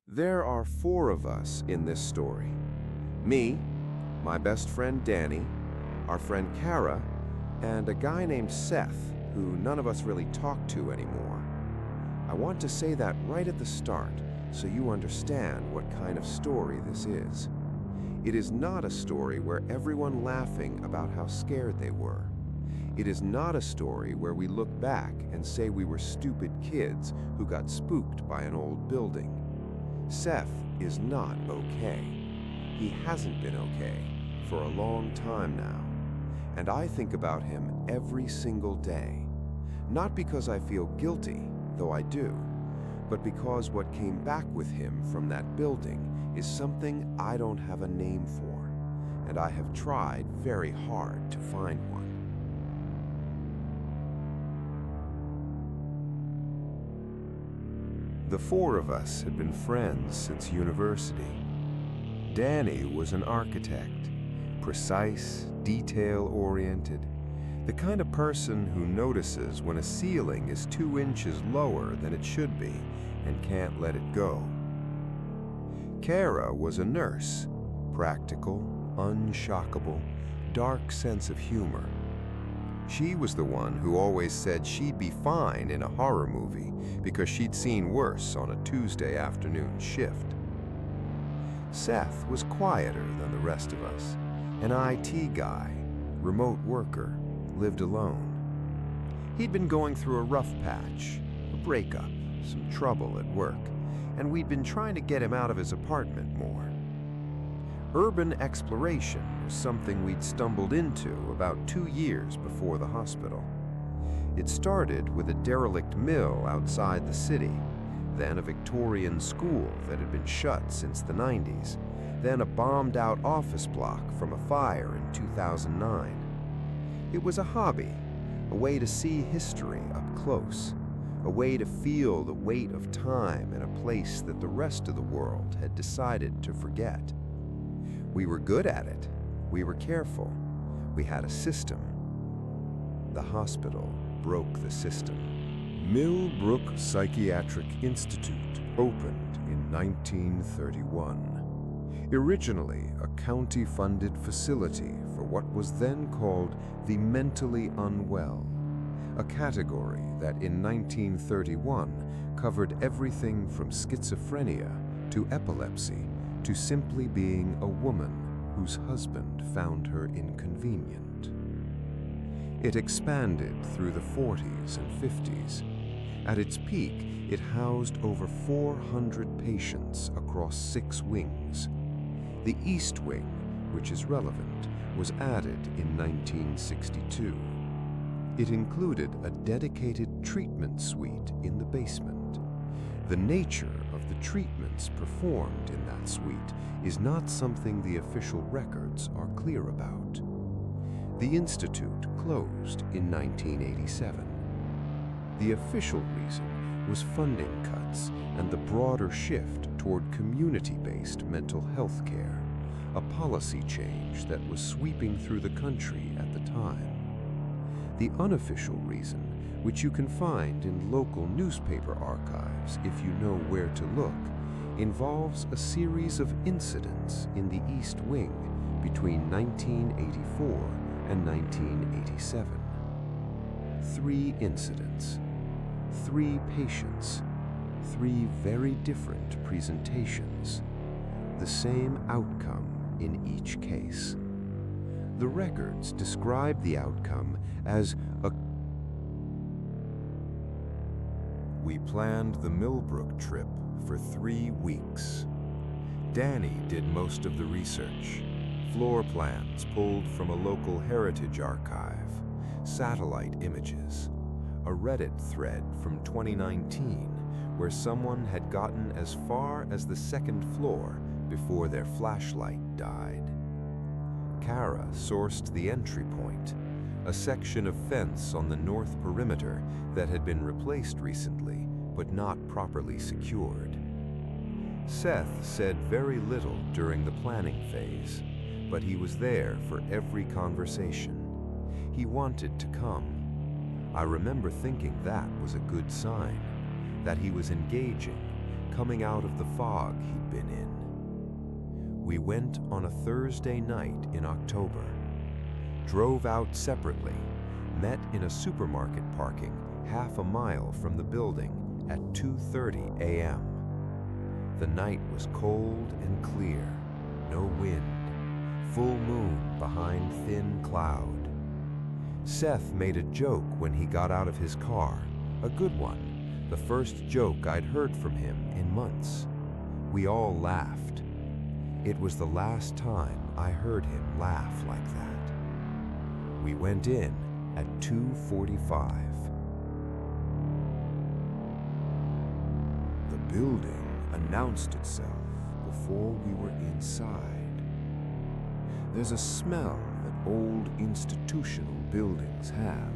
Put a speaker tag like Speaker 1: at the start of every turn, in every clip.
Speaker 1: There are four of us in this story. Me, my best friend Danny, our friend Kara, and a guy named Seth, who none of us really talk to anymore. I want to say that right at the start so you understand what kind of story this is. It is not a story where everyone laughing about how scared they were. It is not a story where we look back and say we were stupid kids who got spooked by an old building. Seth is not okay. He hasn't been okay for a long time now. And I think about him every single day. Not because I feel guilty, though I do, but because what came back with him from that building is something I don't have a name for, and I have tried very hard to find one. The four of us had been friends since university. Danny was an architect, precise, detail-oriented, the kind of person who notices when a ceiling is 2 inches lower than it should be and can't let it go. Kara was a nurse, practical, unshockable, dark sense of humor. She was the one who always said she'd be fine in a horror movie because she'd seen worse on a Tuesday afternoon shift. Seth was quieter than the rest of us, an IT guy, remote worker, lived alone. He'd been going through a rough patch, a breakup, some trouble at work, and we'd been trying to get him out of his apartment more. Urban exploration was something we'd stumbled into about 2 years before the hospital. It started with a derelict mill outside the city, then a Victorian school that had been shut since the 90s, then a bombed-out office block from a fire in 2009. It was a hobby, a way to see history up close, a way to feel the weight of time in a place that the rest of the world had decided to forget. We were good at it. We were careful. We had a system. The hospital broke the system. Millbrook Psychiatric Institute opened in 1931. Originally a county-funded facility for what was then called the mentally unwell, a category that in 1931 covered everything from schizophrenia to epilepsy to simply being a woman whose husband found her inconvenient. It expanded through the 40s and 50s. At its peak, it housed over 400 patients across 6 wings. The East Wing, which is relevant, was added in 1962. It included a dedicated treatment suite in the basement. The nature of the treatments performed in that suite is not something the official records are clear about. The institute closed in 1987. The official reason was funding cuts and the broader shift toward community-based mental health care, a policy change that was sweeping through the country at the time. The unofficial reason, which you can find in local newspaper archives if you know where to look, involves a series of incidents in the East Wing between 1984 and 1987. 3 incidents, 3 patients, 3 very different presentations, the same outcome in each case. The records describe the outcome as a... We planned the Millbrook trip for 3 weeks. Danny did most of the research. Floor plans pulled from a local heritage archive, satellite images, a Reddit thread from 2019 where someone had gotten as far as the 2nd floor before their flashlight died. Kara sourced the entry point, a section of fence on the north perimeter that had been replaced recently but not properly secured. Seth said very little during the planning phase, but he was there for every conversation. He wanted to come. I remember thinking that was a good sign, that he was engaging, coming out of the fog he'd been in. We went on a Thursday night in October, drove out separately, met in a supermarket parking half a mile from the building at 2:30 a.m. The night was cold and clear, no wind, full moon behind thin cloud. Seth made a joke when he got out of his car, a good one, the first joke I'd heard from him in months. We all laughed. It was the last time I heard him laugh like that. We went in at 2:45. The building announced itself before we were inside. There's a smell that old institutional buildings have,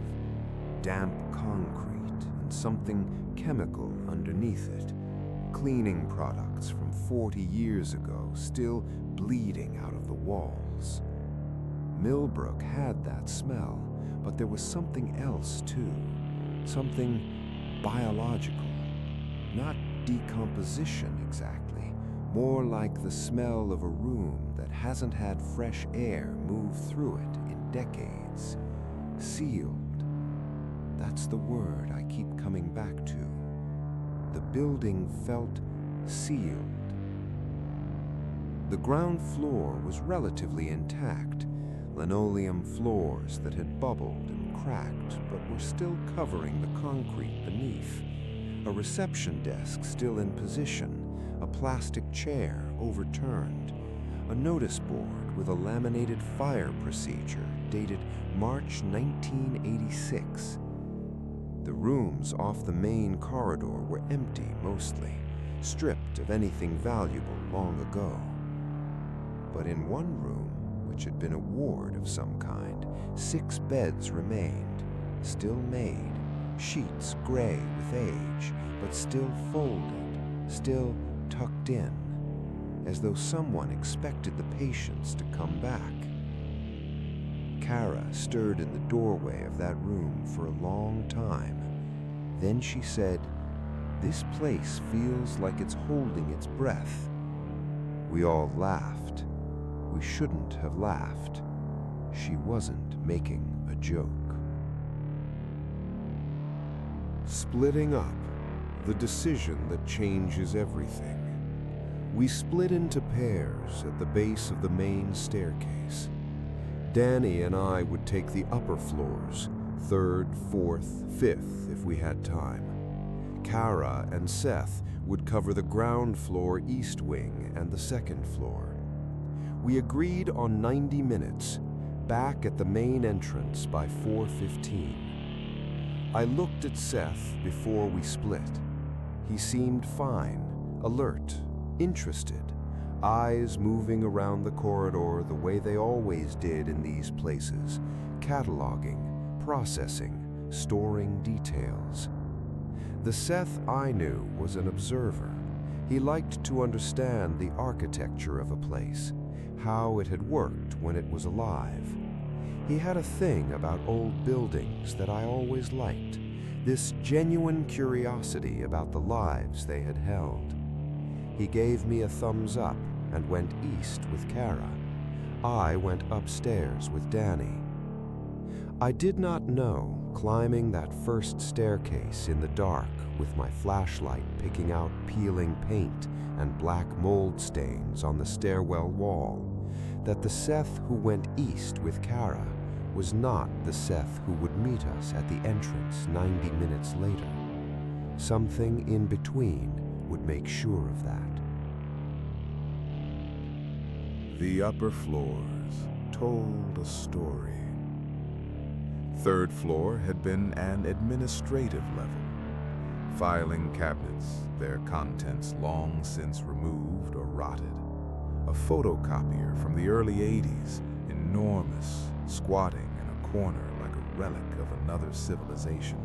Speaker 1: damp concrete and something chemical underneath it, cleaning products from 40 years ago still bleeding out of the walls. Millbrook had that smell, but there was something else too, something biological, not decomposition exactly, more like the smell of a room that hasn't had fresh air move through it in decades. Sealed. That's the word I keep coming back to. The building felt sealed. The ground floor was relatively intact, linoleum floors that had bubbled and cracked but were still covering the concrete beneath. A reception desk still in position, a plastic chair overturned, a notice board with a laminated fire procedure dated March 1986. The rooms off the main corridor were empty mostly, stripped of anything valuable long ago. But in one room, which had been a ward of some kind, 6 beds remained, still made, sheets gray with age, but still folded, still tucked in, as though someone expected the patients to come back. Kara stirred in the doorway of that room for a long time. Then she said, "This place feels like it's holding its breath." We all laughed. We shouldn't have laughed. She wasn't making a joke. Splitting up, the decision that changes everything. We split into pairs at the base of the main staircase. Danny and I would take the upper floors, 3rd, 4th, 5th if we had time. Kara and Seth would cover the ground floor east wing and the 2nd floor. We agreed on 90 minutes, back at the main entrance by 4:15. I looked at Seth before we split. He seemed fine, alert, interested, eyes moving around the corridor the way they always did in these places, cataloging, processing, storing details. The Seth I knew was an observer. He liked to understand the architecture of a place, how it had worked when it was alive. He had a thing about old buildings that I always liked, this genuine curiosity about the lives they had held. He gave me a thumbs up and went east with Kara. I went upstairs with Danny. I did not know, climbing that first staircase in the dark with my flashlight picking out peeling paint and black mold stains on the stairwell wall, that the Seth who went east with Kara was not the Seth who would meet us at the entrance 90 minutes later. Something in between would make sure of that. The upper floors told a story. 3rd floor had been an administrative level. Filing cabinets, their contents long since removed or rotted. A photocopier from the early 80s, enormous, squatting in a corner like a relic of another civilization.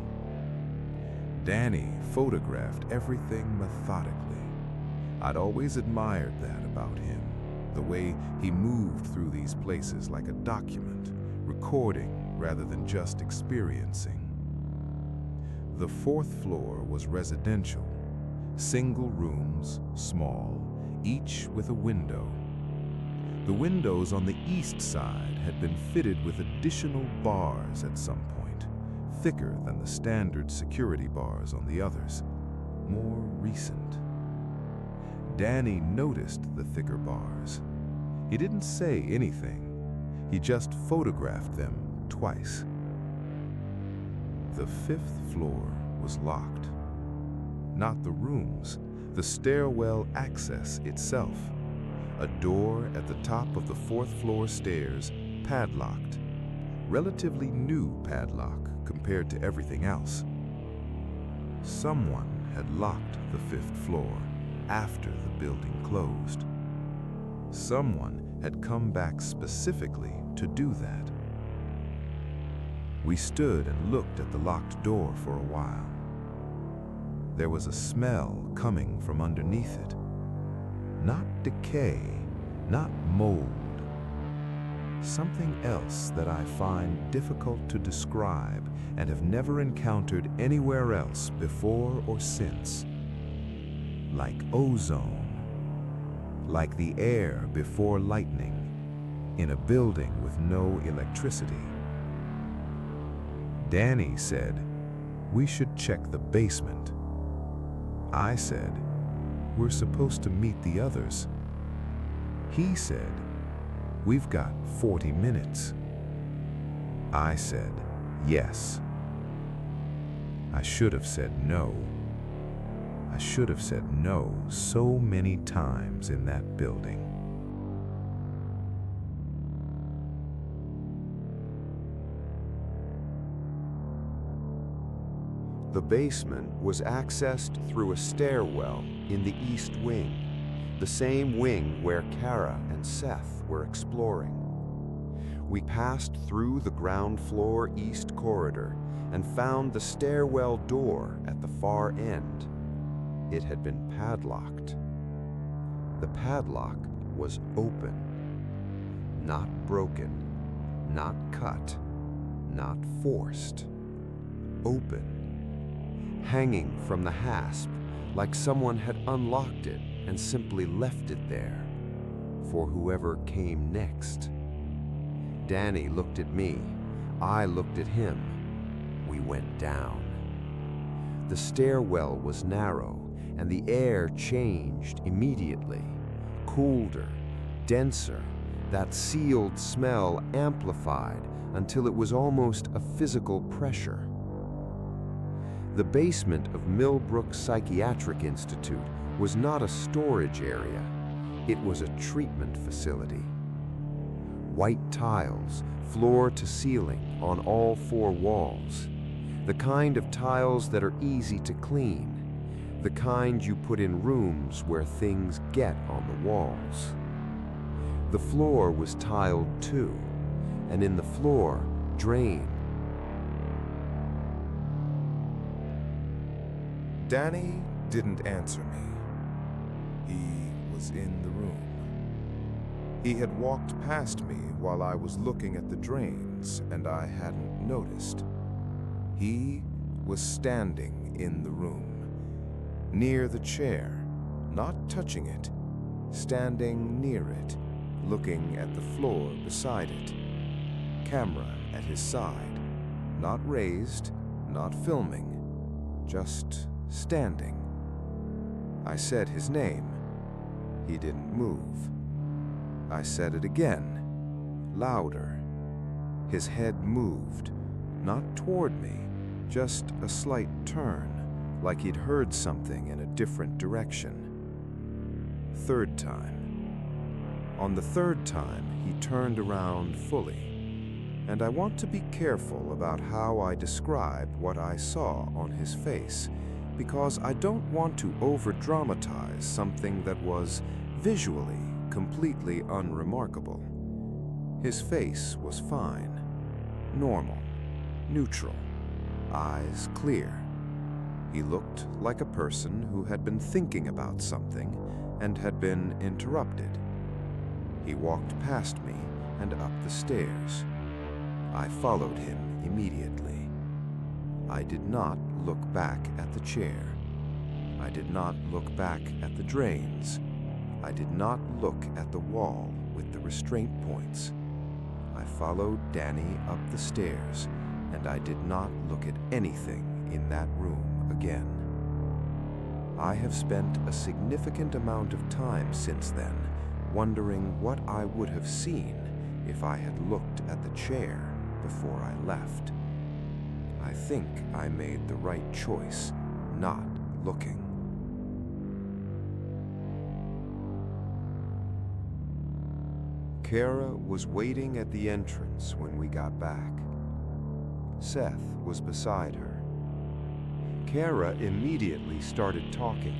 Speaker 1: Danny photographed everything methodically. I'd always admired that about him, the way he moved through these places like a document, recording rather than just experiencing. The 4th floor was residential,
Speaker 2: Single rooms, small, each with a window. The windows on the east side had been fitted with additional bars at some point, thicker than the standard security bars on the others, more recent. Danny noticed the thicker bars. He didn't say anything. He just photographed them twice. The fifth floor was locked. Not the rooms, the stairwell access itself. A door at the top of the fourth floor stairs, padlocked. Relatively new padlock compared to everything else. Someone had locked the fifth floor after the building closed. Someone had come back specifically to do that. We stood and looked at the locked door for a while. There was a smell coming from underneath it. Not decay, not mold. Something else that I find difficult to describe and have never encountered anywhere else before or since. Like ozone. Like the air before lightning, in a building with no electricity. Danny said, we should check the basement. I said, we're supposed to meet the others. He said, we've got 40 minutes. I said, yes. I should have said no. I should have said no so many times in that building.
Speaker 1: The basement was accessed through a stairwell in the east wing, the same wing where Kara and Seth were exploring. We passed through the ground floor east corridor and found the stairwell door at the far end. It had been padlocked. The padlock was open, not broken, not cut, not forced. Open, hanging from the hasp like someone had unlocked it and simply left it there for whoever came next. Danny looked at me. I looked at him. We went down. The stairwell was narrow, and the air changed immediately. Colder, denser, that sealed smell amplified until it was almost a physical pressure. The basement of Millbrook Psychiatric Institute was not a storage area. It was a treatment facility. White tiles, floor to ceiling, on all four walls. The kind of tiles that are easy to clean. The kind you put in rooms where things get on the walls. The floor was tiled too, and in the floor, drain.
Speaker 2: Danny didn't answer me. He was in the room. He had walked past me while I was looking at the drains, and I hadn't noticed. He was standing in the room, near the chair, not touching it, standing near it, looking at the floor beside it. Camera at his side, not raised, not filming, just standing. I said his name. He didn't move. I said it again, louder. His head moved, not toward me, just a slight turn, like he'd heard something in a different direction. Third time. On the third time, he turned around fully. And I want to be careful about how I describe what I saw on his face, because I don't want to over-dramatize something that was visually completely unremarkable. His face was fine, normal, neutral, eyes clear. He looked like a person who had been thinking about something and had been interrupted. He walked past me and up the stairs. I followed him immediately. I did not look back at the chair. I did not look back at the drains. I did not look at the wall with the restraint points. I followed Danny up the stairs, and I did not look at anything in that room again. I have spent a significant amount of time since then wondering what I would have seen if I had looked at the chair before I left. I think I made the right choice not looking. Kara was waiting at the entrance when we got back. Seth was beside her. Kara immediately started talking.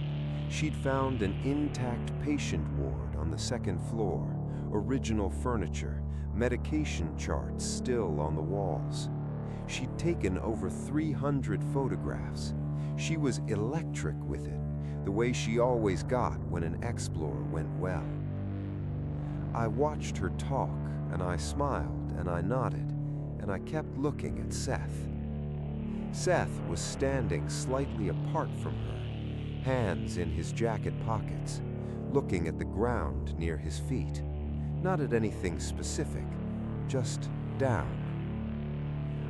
Speaker 2: She'd found an intact patient ward on the second floor, original furniture, medication charts still on the walls. She'd taken over 300 photographs. She was electric with it, the way she always got when an explore went well. I watched her talk, and I smiled, and I nodded, and I kept looking at Seth. Seth was standing slightly apart from her, hands in his jacket pockets, looking at the ground near his feet. Not at anything specific, just down.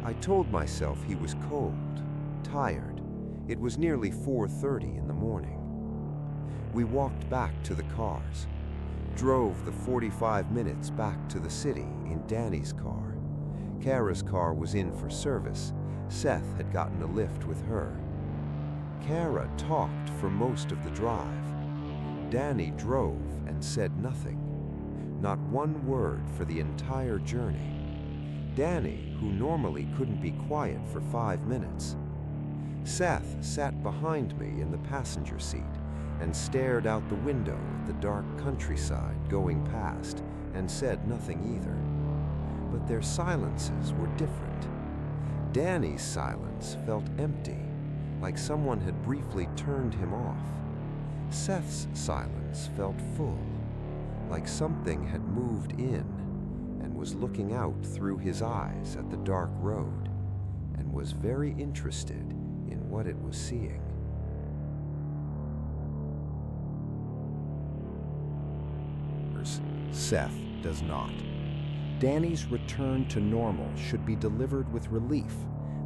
Speaker 2: I told myself he was cold, tired. It was nearly 4:30 in the morning. We walked back to the cars, drove the 45 minutes back to the city in Danny's car. Kara's car was in for service. Seth had gotten a lift with her. Kara talked for most of the drive. Danny drove and said nothing. Not one word for the entire journey. Danny, who normally couldn't be quiet for 5 minutes. Seth sat behind me in the passenger seat and stared out the window at the dark countryside going past and said nothing either. But their silences were different. Danny's silence felt empty, like someone had briefly turned him off. Seth's silence felt full, like something had moved in and was looking out through his eyes at the dark road and was very interested in what it was seeing.
Speaker 3: Seth does not. Danny's return to normal should be delivered with relief.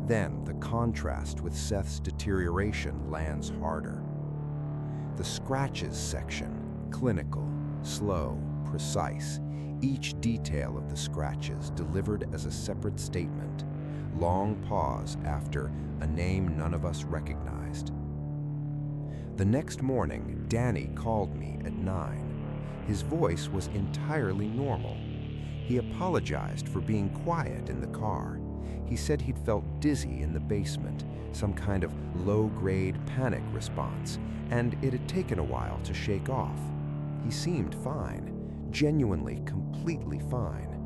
Speaker 3: Then the contrast with Seth's deterioration lands harder. The scratches section, clinical, slow, precise, each detail of the scratches delivered as a separate statement. Long pause after a name none of us recognized. The next morning, Danny called me at 9. His voice was entirely normal. He apologized for being quiet in the car. He said he'd felt dizzy in the basement, some kind of low-grade panic response, and it had taken a while to shake off. He seemed fine, genuinely, completely fine.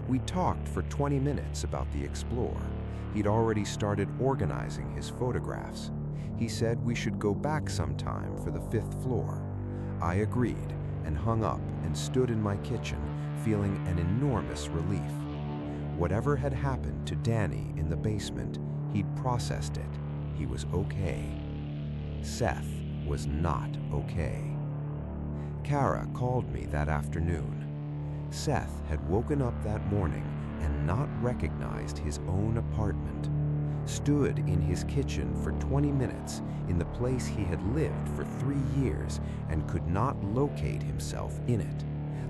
Speaker 3: We talked for 20 minutes about the Explorer. He'd already started organizing his photographs. He said we should go back sometime for the 5th floor. I agreed and hung up and stood in my kitchen, feeling an enormous relief. Whatever had happened to Danny in the basement, he'd processed it. He was okay. Seth was not okay. Kara called me that afternoon. Seth had woken up that morning and not recognized his own apartment. Stood in his kitchen for 20 minutes in the place he had lived for 3 years and could not locate himself in it,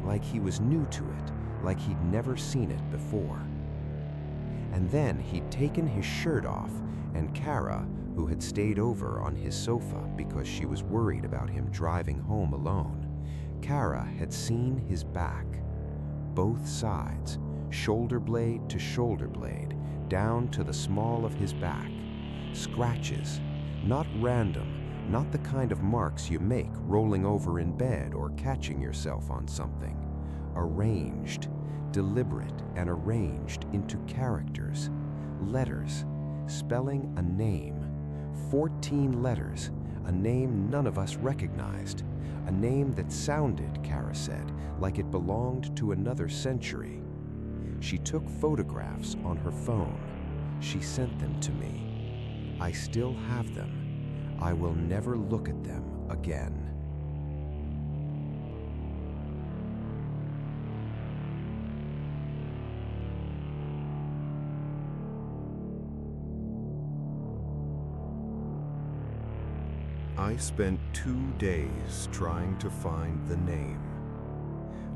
Speaker 3: like he was new to it, like he'd never seen it before. And then he'd taken his shirt off, and Kara, who had stayed over on his sofa because she was worried about him driving home alone, Kara had seen his back. Both sides, shoulder blade to shoulder blade, down to the small of his back. Scratches, not random, not the kind of marks you make rolling over in bed or catching yourself on something. Arranged, deliberate and arranged into characters, letters, spelling a name. 14 letters, a name none of us recognized. A name that sounded, Kara said, like it belonged to another century. She took photographs on her phone. She sent them to me. I still have them. I will never look at them again.
Speaker 1: I spent 2 days trying to find the name.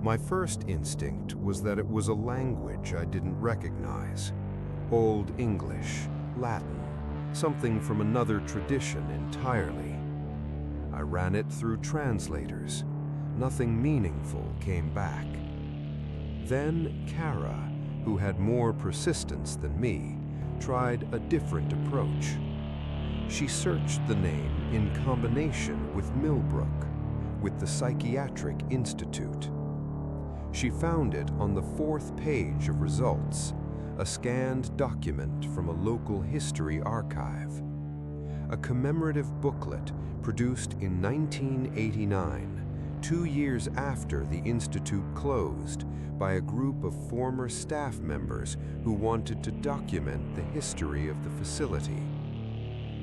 Speaker 1: My first instinct was that it was a language I didn't recognize. Old English, Latin, something from another tradition entirely. I ran it through translators. Nothing meaningful came back. Then Kara, who had more persistence than me, tried a different approach. She searched the name in combination with Millbrook, with the Psychiatric Institute. She found it on the 4th page of results, a scanned document from a local history archive. A commemorative booklet produced in 1989, 2 years after the Institute closed, by a group of former staff members who wanted to document the history of the facility.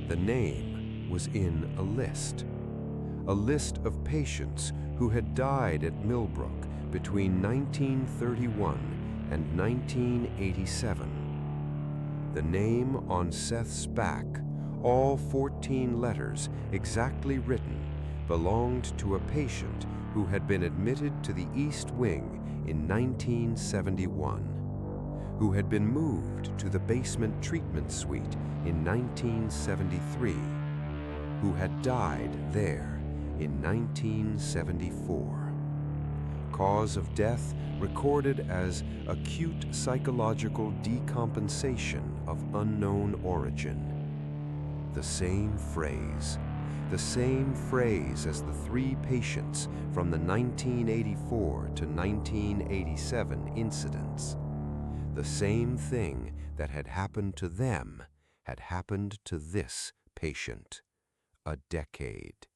Speaker 1: The name was in a list of patients who had died at Millbrook between 1931 and 1987. The name on Seth's back, all 14 letters exactly written, belonged to a patient who had been admitted to the East Wing in 1971, who had been moved to the basement treatment suite in 1973, who had died there in 1974. Cause of death recorded as acute psychological decompensation of unknown origin. The same phrase as the 3 patients from the 1984 to 1987 incidents. The same thing that had happened to them had happened to this patient. A decade.